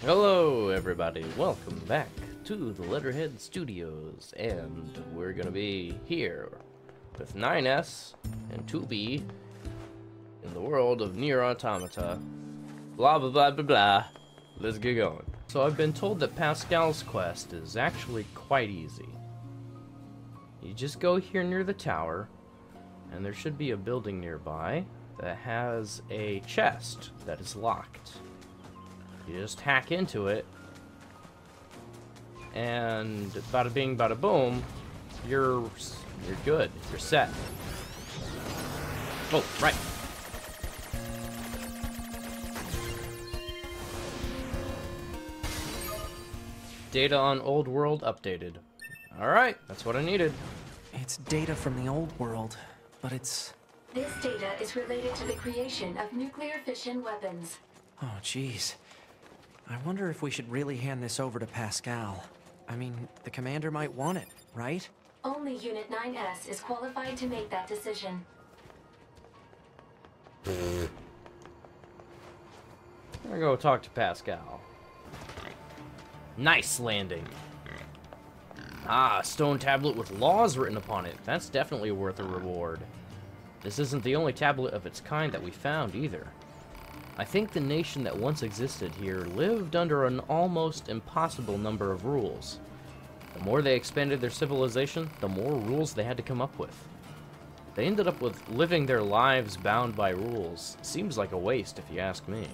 Hello everybody, welcome back to the Letterhead Studios, and we're gonna be here with 9S and 2B in the world of NieR Automata. Blah blah blah blah blah. Let's get going. So I've been told that Pascal's quest is actually quite easy. You just go here near the tower, and there should be a building nearby that has a chest that is locked. You just hack into it, and bada bing, bada boom, you're good. You're set. Oh, right. Data on old world updated. All right, that's what I needed. It's data from the old world, but it's... This data is related to the creation of nuclear fission weapons. Oh, jeez. I wonder if we should really hand this over to Pascal. I mean, the commander might want it, right? Only Unit 9S is qualified to make that decision. I'm gonna go talk to Pascal. Nice landing. Ah, a stone tablet with laws written upon it. That's definitely worth a reward. This isn't the only tablet of its kind that we found, either. I think the nation that once existed here lived under an almost impossible number of rules. The more they expanded their civilization, the more rules they had to come up with. They ended up with living their lives bound by rules. Seems like a waste, if you ask me.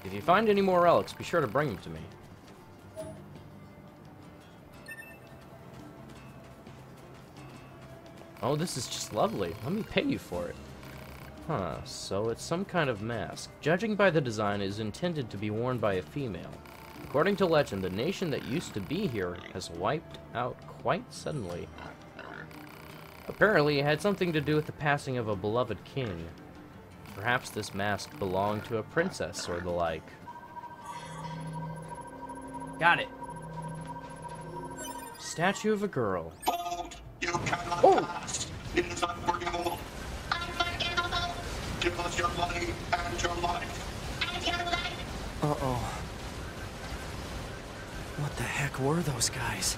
If you find any more relics, be sure to bring them to me. Oh, this is just lovely. Let me pay you for it. Huh, so it's some kind of mask. Judging by the design, it is intended to be worn by a female. According to legend, the nation that used to be here has wiped out quite suddenly. Apparently, it had something to do with the passing of a beloved king. Perhaps this mask belonged to a princess or the like. Got it. Statue of a girl. Hold! You cannot pass! It is unforgivable! Unforgivable! Give us your money and your life! And your life! Uh-oh. What the heck were those guys?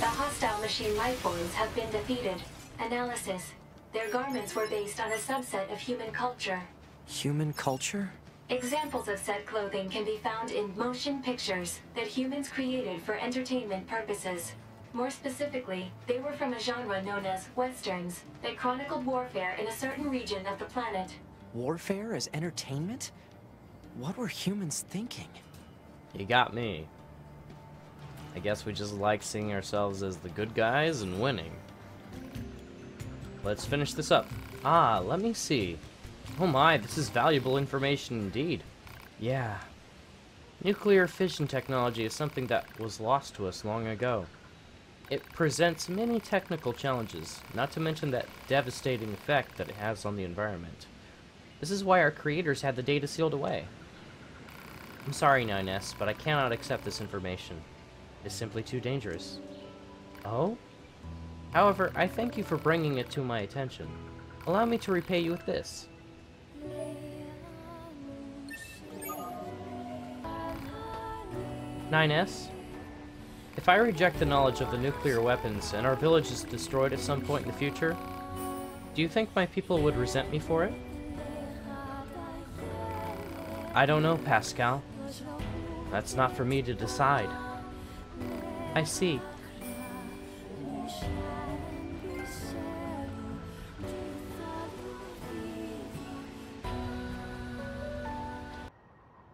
The hostile machine lifeforms have been defeated. Analysis. Their garments were based on a subset of human culture. Human culture? Examples of said clothing can be found in motion pictures that humans created for entertainment purposes. More specifically, they were from a genre known as Westerns that chronicled warfare in a certain region of the planet. Warfare as entertainment? What were humans thinking? You got me. I guess we just like seeing ourselves as the good guys and winning. Let's finish this up. Ah, let me see. Oh my, this is valuable information indeed. Yeah. Nuclear fission technology is something that was lost to us long ago. It presents many technical challenges, not to mention that devastating effect that it has on the environment. This is why our creators had the data sealed away. I'm sorry, 9S, but I cannot accept this information. It's simply too dangerous. Oh? However, I thank you for bringing it to my attention. Allow me to repay you with this. "9S, if I reject the knowledge of the nuclear weapons and our village is destroyed at some point in the future, do you think my people would resent me for it?" I don't know, Pascal. That's not for me to decide. I see.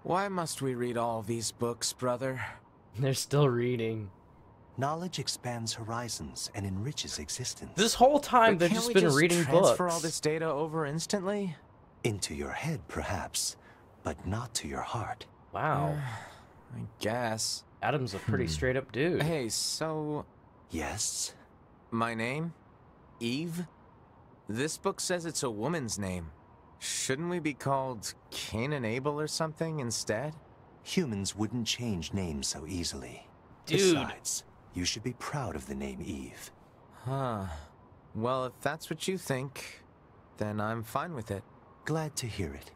Why must we read all these books, brother? They're still reading. Knowledge expands horizons and enriches existence. This whole time But they've can't just we been reading transfer books. all this data over instantly? Into your head, perhaps, but not to your heart. Wow. I guess. Adam's a pretty straight up dude. Hey, so... Yes? my name? Eve? This book says it's a woman's name. Shouldn't we be called Cain and Abel or something instead? Humans wouldn't change names so easily. Dude. Besides, you should be proud of the name Eve. Huh. Well, if that's what you think, then I'm fine with it. Glad to hear it.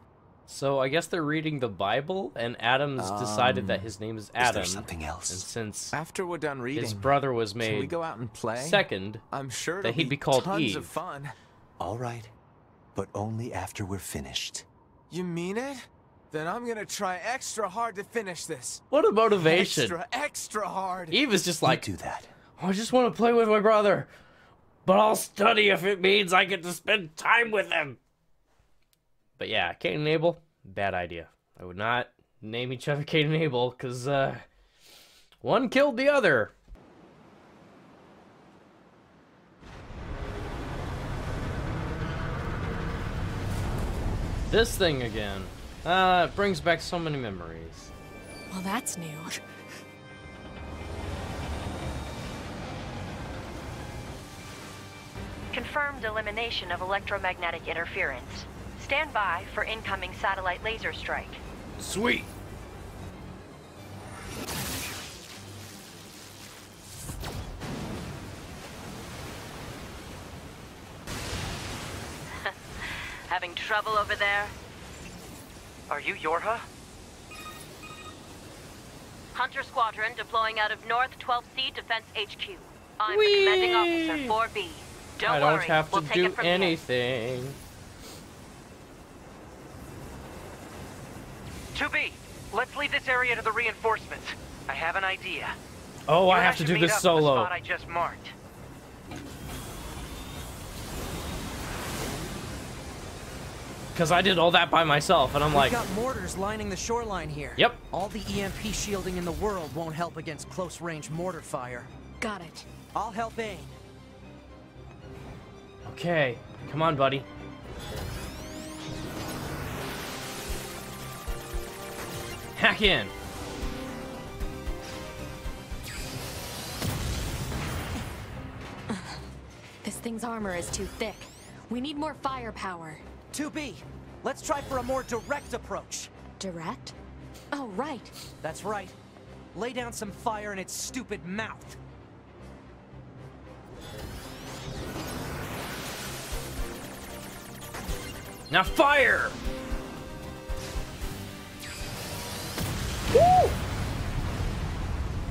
So I guess they're reading the Bible, and Adam's decided that his name is Adam. Is there something else? And since After we're done reading, his brother was can we made go out and play? second, I'm sure that it'll he'd be called tons Eve. of fun. All right, but only after we're finished. You mean it? Then I'm gonna try extra hard to finish this. What a motivation. Extra hard. Eve is just like, You do that. I just want to play with my brother, but I'll study if it means I get to spend time with him. But yeah, Cain and Abel, bad idea. I would not name each other Cain and Abel, because one killed the other. This thing again. It brings back so many memories. Well, that's new. Confirmed elimination of electromagnetic interference. Stand by for incoming satellite laser strike. Sweet. Having trouble over there? Are you Yorha? Hunter Squadron deploying out of North 12C Defense HQ. I'm Whee! the commanding officer, 4B. Don't I don't worry, have to we'll take do it from here. anything. 2B, let's leave this area to the reinforcements. I have an idea. Oh, You I and have to should do meet this up at the solo. spot I just marked. Because I did all that by myself, and I'm like, We've got mortars lining the shoreline here. Yep. All the EMP shielding in the world won't help against close-range mortar fire. Got it. I'll help aim. okay, come on, buddy. Hack in. This thing's armor is too thick. We need more firepower. 2B, let's try for a more direct approach. Direct? Oh, right. That's right. Lay down some fire in its stupid mouth. Now fire! Woo!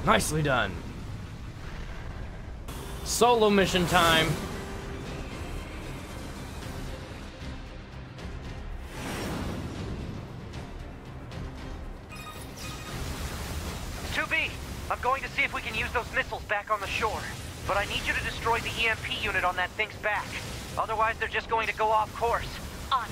Nicely done. Solo mission time. I'm going to see if we can use those missiles back on the shore. But I need you to destroy the EMP unit on that thing's back. Otherwise, they're just going to go off course. On.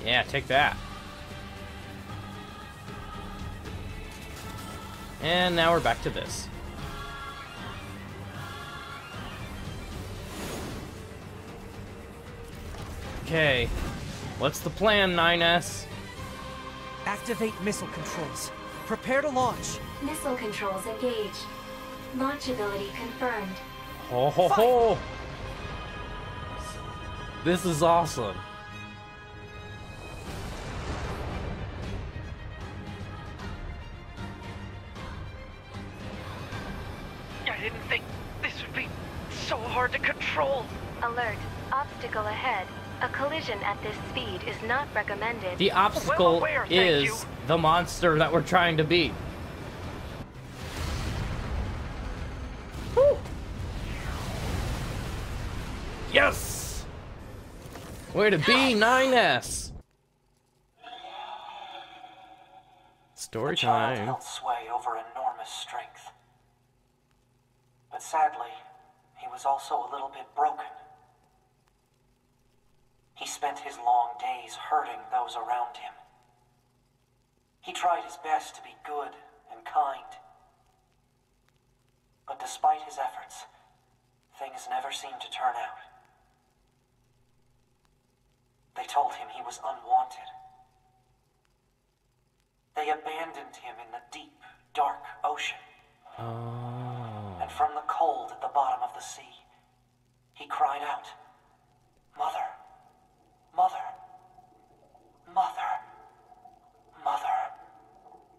Yeah, take that. And now we're back to this. Okay, what's the plan, 9S? Activate missile controls. Prepare to launch. Missile controls engaged. Launch ability confirmed. Ho ho ho! This is awesome. I didn't think this would be so hard to control. Alert. Obstacle ahead. A collision at this speed is not recommended. The obstacle aware, thank is you. the monster that we're trying to beat. Woo. Yes! Way to be, 9S! Story The child time. held sway over enormous strength. But sadly, he was also a little bit broken. He spent his long days hurting those around him. He tried his best to be good and kind. But despite his efforts, things never seemed to turn out. They told him he was unwanted. They abandoned him in the deep, dark ocean. Oh. And from the cold at the bottom of the sea, he cried out,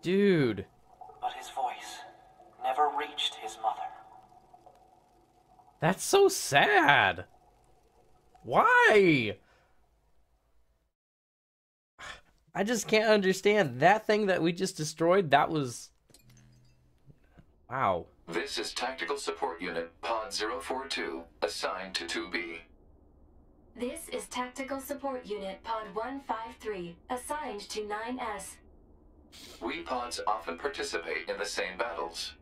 Dude. But his voice never reached his mother. That's so sad. Why? I just can't understand. That thing that we just destroyed, that was... Wow. This is Tactical Support Unit Pod 042, assigned to 2B. This is Tactical Support Unit Pod 153, assigned to 9S. We pods often participate in the same battles.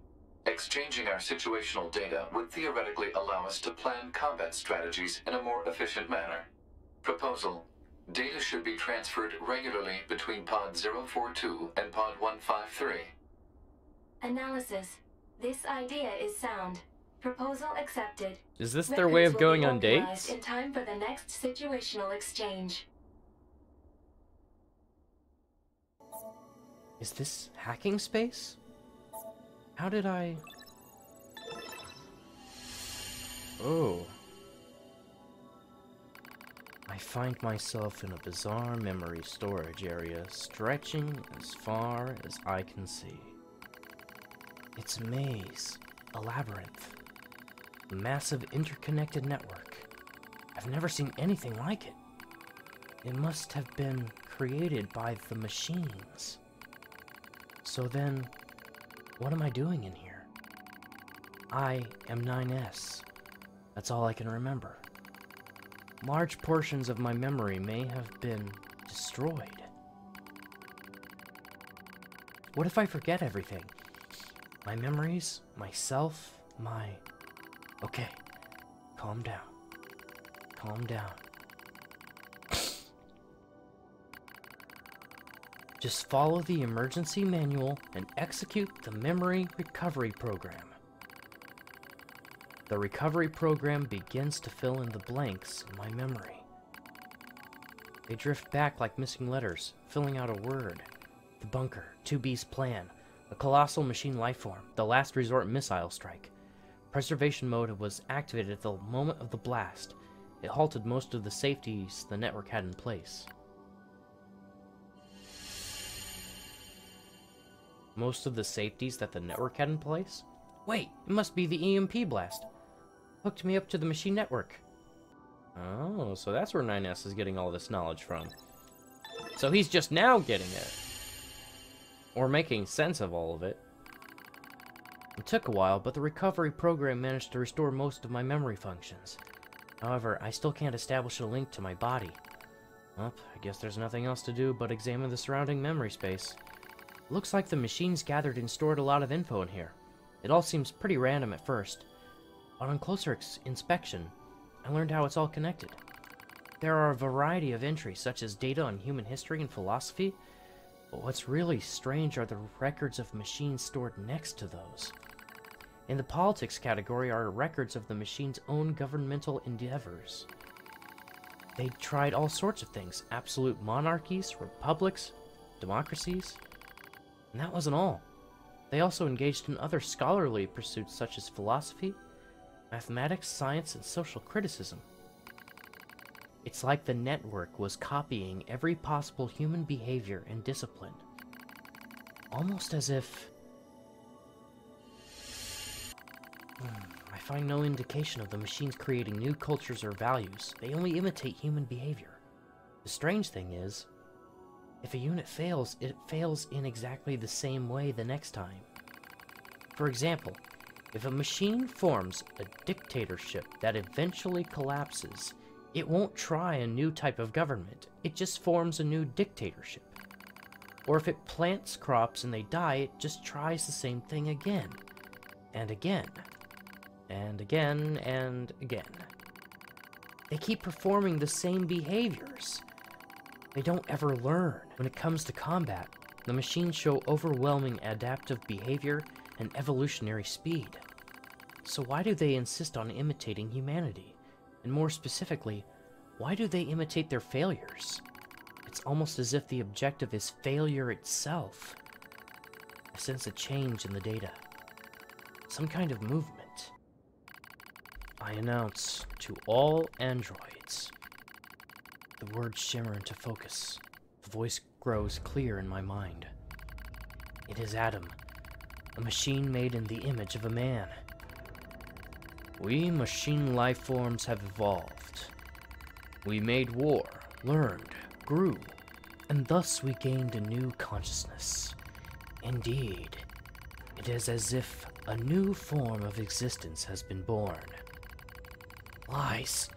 Exchanging our situational data would theoretically allow us to plan combat strategies in a more efficient manner. Proposal: data should be transferred regularly between Pod 042 and Pod 153. Analysis. This idea is sound. Proposal accepted. Is this their way of going on dates? Records will be organized in time for the next situational exchange. Is this hacking space? How did I... Oh. I find myself in a bizarre memory storage area stretching as far as I can see. It's a maze, a labyrinth, a massive interconnected network. I've never seen anything like it. It must have been created by the machines. So then, what am I doing in here? I am 9S. That's all I can remember. Large portions of my memory may have been destroyed. What if I forget everything? My memories, myself, my... Okay, calm down. Calm down. Just follow the emergency manual and execute the memory recovery program. The recovery program begins to fill in the blanks in my memory. They drift back like missing letters, filling out a word. The bunker, 2B's plan, a colossal machine lifeform, the last resort missile strike. Preservation mode was activated at the moment of the blast. It halted most of the safeties the network had in place. Most of the safeties that the network had in place? Wait, it must be the EMP blast. Hooked me up to the machine network. Oh, so that's where 9S is getting all this knowledge from. So he's just now getting it. Or making sense of all of it. It took a while, but the recovery program managed to restore most of my memory functions. However, I still can't establish a link to my body. Well, I guess there's nothing else to do but examine the surrounding memory space. Looks like the machines gathered and stored a lot of info in here. It all seems pretty random at first, but on closer inspection, I learned how it's all connected. There are a variety of entries, such as data on human history and philosophy, but what's really strange are the records of machines stored next to those. In the politics category are records of the machine's own governmental endeavors. They tried all sorts of things: absolute monarchies, republics, democracies. And that wasn't all. They also engaged in other scholarly pursuits such as philosophy, mathematics, science, and social criticism. It's like the network was copying every possible human behavior and discipline. Almost as if... I find no indication of the machines creating new cultures or values. They only imitate human behavior. The strange thing is, if a unit fails, it fails in exactly the same way the next time. For example, if a machine forms a dictatorship that eventually collapses, it won't try a new type of government. It just forms a new dictatorship. Or if it plants crops and they die, it just tries the same thing again, and again, and again, and again. They keep performing the same behaviors. They don't ever learn. When it comes to combat, the machines show overwhelming adaptive behavior and evolutionary speed. So why do they insist on imitating humanity? And more specifically, why do they imitate their failures? It's almost as if the objective is failure itself. I sense a change in the data. Some kind of movement. I announce to all androids. The words shimmer into focus. The voice grows clear in my mind. It is Adam, a machine made in the image of a man. We machine life forms have evolved. We made war, learned, grew, and thus we gained a new consciousness. Indeed, it is as if a new form of existence has been born. Lies.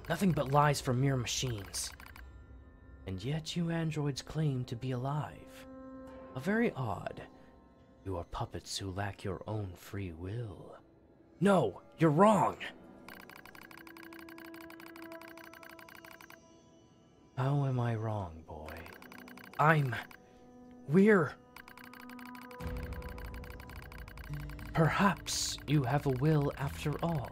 Nothing but lies from mere machines. And yet you androids claim to be alive. A very odd. You are puppets who lack your own free will. No, you're wrong! How am I wrong, boy? We're... Perhaps you have a will after all.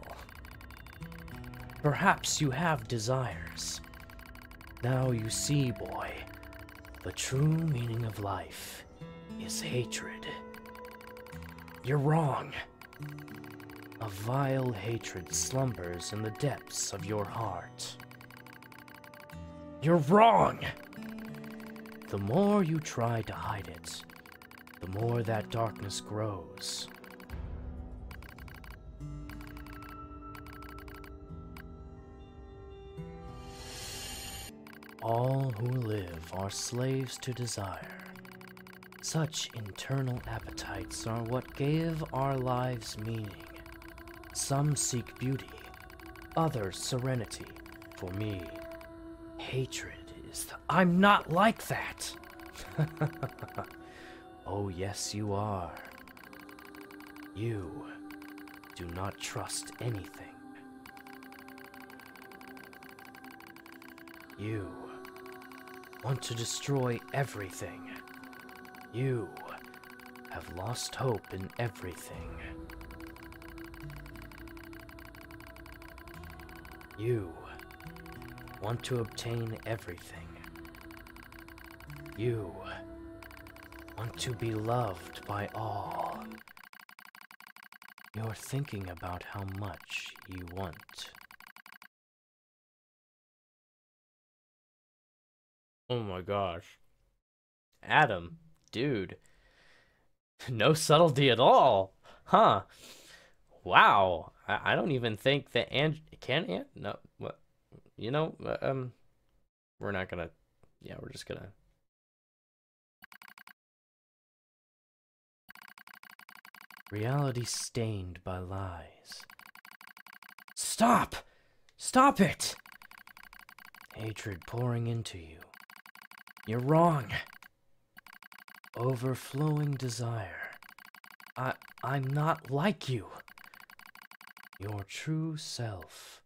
Perhaps you have desires. Now you see, boy, the true meaning of life is hatred. You're wrong. A vile hatred slumbers in the depths of your heart. You're wrong! The more you try to hide it, the more that darkness grows. All who live are slaves to desire. Such internal appetites are what gave our lives meaning. Some seek beauty, others serenity. For me, hatred is the... I'm not like that! Oh yes, you are. You do not trust anything. You want to destroy everything. You have lost hope in everything. You want to obtain everything. You want to be loved by all. You're thinking about how much you want. Oh my gosh. Adam, dude. No subtlety at all. Huh. Wow. I don't even think that no, what, you know, we're not gonna, yeah, we're just gonna. Reality stained by lies. Stop! Stop it! Hatred pouring into you. You're wrong. Overflowing desire. I'm not like you. Your true self.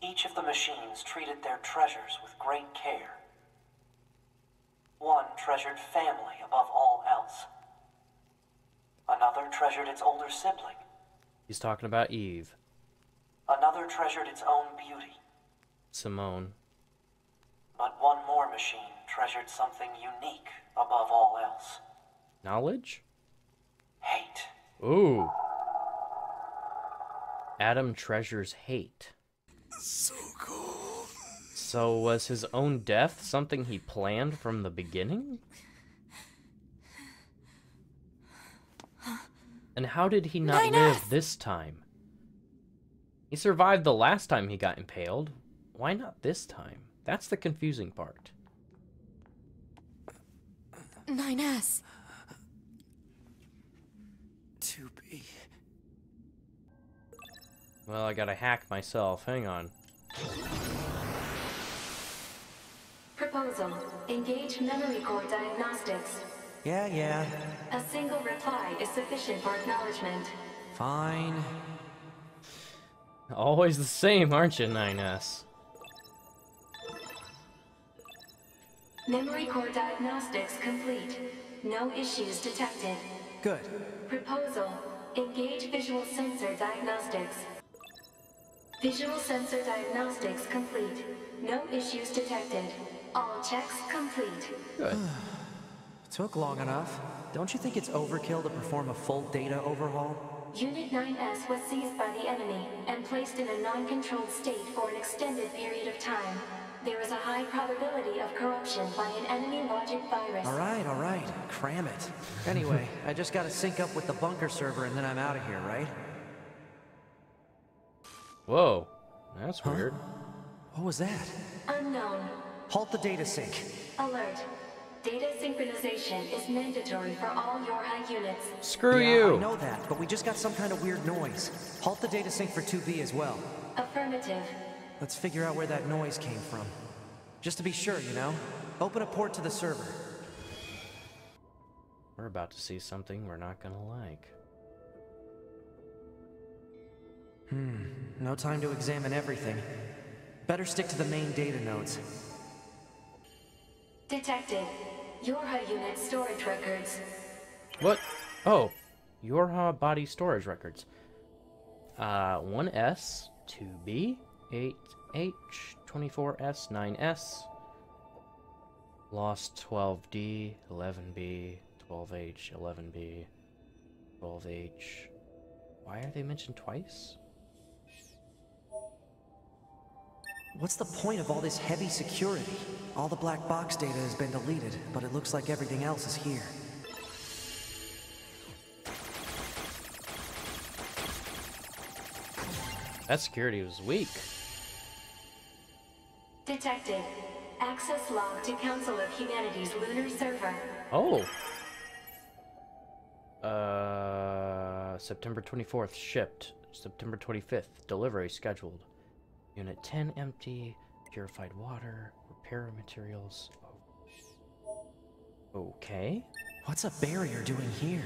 Each of the machines treated their treasures with great care. One treasured family above all else. Another treasured its older sibling. He's talking about Eve. Another treasured its own beauty. Simone. But one more machine treasured something unique above all else. Knowledge? Hate. Ooh. Adam treasures hate. So cool. So was his own death something he planned from the beginning? And how did he not live this time? He survived the last time he got impaled. Why not this time? That's the confusing part. 9S. To be. Well, I gotta hack myself. Hang on. Proposal. Engage memory core diagnostics. Yeah. A single reply is sufficient for acknowledgement. Fine. Always the same, aren't you, 9S? Memory core diagnostics complete. No issues detected. Good. Proposal. Engage visual sensor diagnostics. Visual sensor diagnostics complete. No issues detected. All checks complete. Good. Took long enough. Don't you think it's overkill to perform a full data overhaul? Unit 9S was seized by the enemy and placed in a non-controlled state for an extended period of time. There is a high probability of corruption by an enemy logic virus. All right. Cram it. Anyway, I just gotta sync up with the bunker server and then I'm out of here, right? Whoa, that's weird. What was that? Unknown. Halt the data sync. Alert. Data synchronization is mandatory for all YoRHa units. Screw Yeah, you! I know that, but we just got some kind of weird noise. Halt the data sync for 2B as well. Affirmative. Let's figure out where that noise came from. Just to be sure, you know? Open a port to the server. We're about to see something we're not gonna like. No time to examine everything. Better stick to the main data nodes. Detected. YoRHa unit storage records. What? Oh, YoRHa body storage records. 1S, 2B, 8H, 24S, 9S. Lost 12D, 11B, 12H, 11B, 12H. Why are they mentioned twice? What's the point of all this heavy security? All the black box data has been deleted, but it looks like everything else is here. That security was weak. Detected. Access log to Council of Humanity's lunar server. Oh. September 24th shipped. September 25th delivery scheduled. Unit 10 empty. Purified water. Repair materials. Okay. What's a barrier doing here?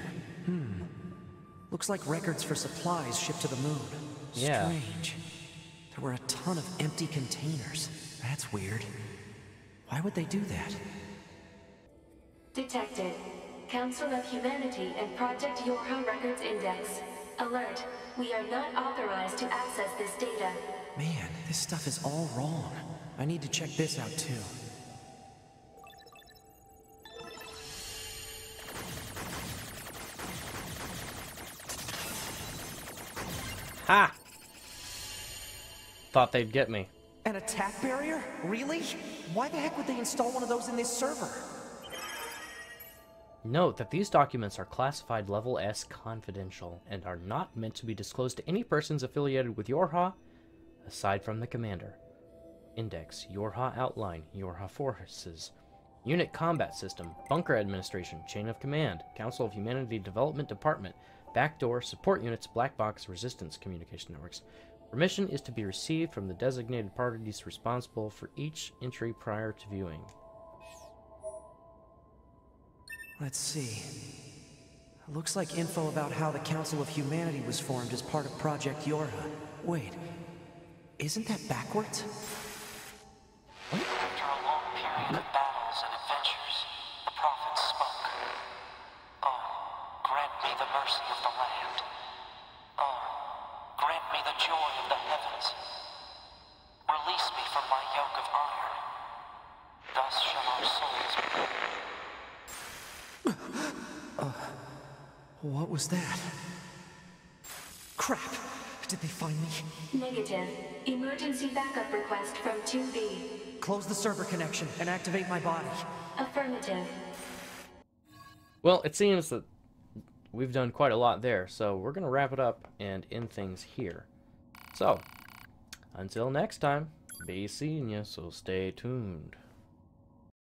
Looks like records for supplies shipped to the moon. Yeah. Strange. There were a ton of empty containers. That's weird. Why would they do that? Detected. Council of Humanity and Project YoRHa Records Index. Alert. We are not authorized to access this data. Man, this stuff is all wrong. I need to check this out too. Ha! Thought they'd get me. An attack barrier? Really? Why the heck would they install one of those in this server? Note that these documents are classified level S confidential and are not meant to be disclosed to any persons affiliated with YoRHa aside from the commander. Index, YoRHa outline, YoRHa forces, unit combat system, bunker administration, chain of command, Council of Humanity Development Department, backdoor, support units, black box, resistance communication networks. Permission is to be received from the designated parties responsible for each entry prior to viewing. Let's see. Looks like info about how the Council of Humanity was formed as part of Project YoRHa. Wait, isn't that backwards? After a long period of battles and adventures, the prophets spoke. Oh, grant me the mercy of the land. Oh, grant me the joy of the heavens. Release me from my yoke of iron. Thus shall our souls be. What was that? Crap! Did they find me? Negative. Emergency backup request from 2B. Close the server connection and activate my body. Affirmative. Well, it seems that we've done quite a lot there, so we're going to wrap it up and end things here. So, until next time, be seeing you, so stay tuned.